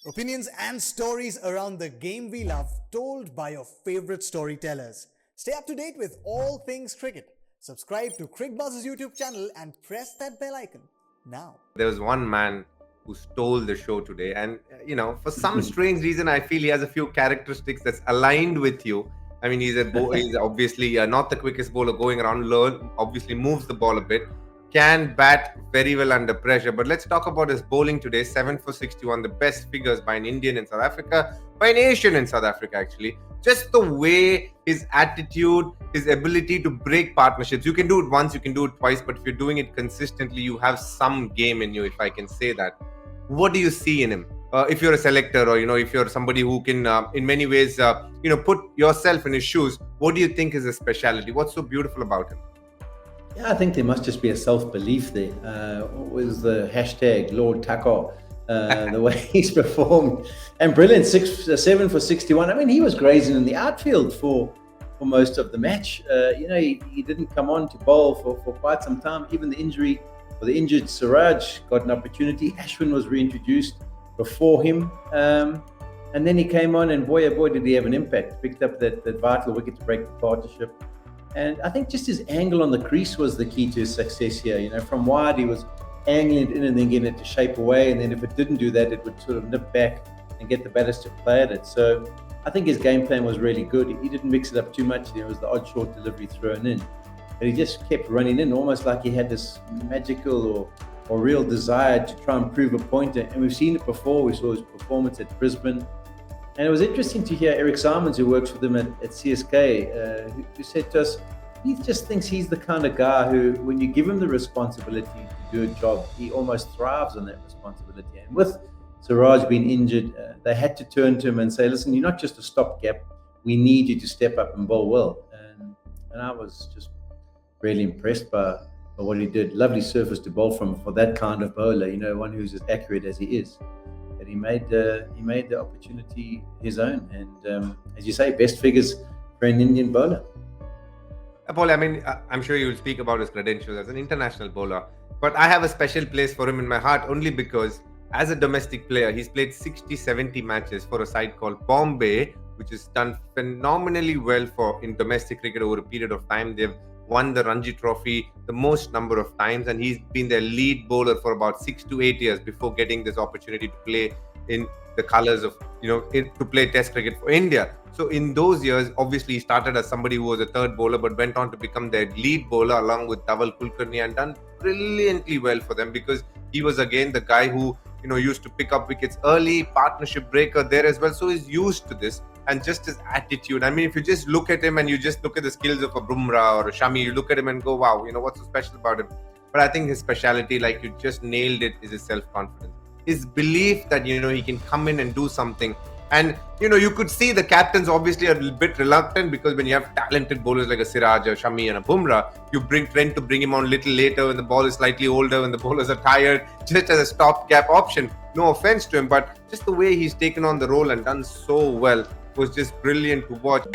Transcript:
Opinions and stories around the game we love, told by your favorite storytellers. Stay up to date with all things cricket. Subscribe to Cricbuzz's YouTube channel and press that bell icon now. There was one man who stole the show today, and for some strange reason, I feel he has a few characteristics that's aligned with you. I mean, he's obviously not the quickest bowler going around. Obviously moves the ball a bit, can bat very well under pressure. But let's talk about his bowling today. 7 for 61, the best figures by an Indian in South Africa, by an Asian in South Africa actually. Just the way, his attitude, his ability to break partnerships. You can do it once, you can do it twice, but if you're doing it consistently, you have some game in you, if I can say that. What do you see in him? If you're a selector, or if you're somebody who can, in many ways, put yourself in his shoes, what do you think is his speciality? What's so beautiful about him? Yeah, I think there must just be a self-belief there. What was the hashtag Shardul Thakur? The way he's performed, and brilliant 7 for 61. I mean, he was grazing in the outfield for most of the match. He didn't come on to bowl for quite some time. Even the injured Siraj got an opportunity. Ashwin was reintroduced before him, and then he came on, and boy, oh boy, did he have an impact. Picked up that vital wicket to break the partnership. And I think just his angle on the crease was the key to his success here. From wide, he was angling it in and then getting it to shape away. And then if it didn't do that, it would sort of nip back and get the batters to play at it. So I think his game plan was really good. He didn't mix it up too much. There was the odd short delivery thrown in. But he just kept running in, almost like he had this magical or real desire to try and prove a point. And we've seen it before. We saw his performance at Brisbane. And it was interesting to hear Eric Simons, who works with him at CSK, who said to us, he just thinks he's the kind of guy who, when you give him the responsibility to do a job, he almost thrives on that responsibility. And with Siraj being injured, they had to turn to him and say, listen, you're not just a stopgap. We need you to step up and bowl well. And I was just really impressed by what he did. Lovely surface to bowl from for that kind of bowler, one who's as accurate as he is. But he made the opportunity his own. And as you say, best figures for an Indian bowler. Paul, I mean, I'm sure you will speak about his credentials as an international bowler, but I have a special place for him in my heart only because as a domestic player, he's played 60-70 matches for a side called Bombay, which has done phenomenally well in domestic cricket over a period of time. They've won the Ranji Trophy the most number of times, and he's been their lead bowler for about 6 to 8 years before getting this opportunity to play in the colours of, to play Test cricket for India. So in those years, obviously, he started as somebody who was a third bowler, but went on to become their lead bowler along with Dhaval Kulkarni, and done brilliantly well for them because he was again the guy who, used to pick up wickets early, partnership breaker there as well. So he's used to this, and just his attitude. I mean, if you just look at him and you just look at the skills of a Bumrah or a Shami, you look at him and go, wow, what's so special about him? But I think his speciality, like you just nailed it, is his self-confidence. His belief that, he can come in and do something. And, you could see the captains obviously are a little bit reluctant because when you have talented bowlers like a Siraj, a Shami and a Bumrah, you tend to bring him on a little later when the ball is slightly older, when the bowlers are tired, just as a stopgap option. No offense to him, but just the way he's taken on the role and done so well was just brilliant to watch.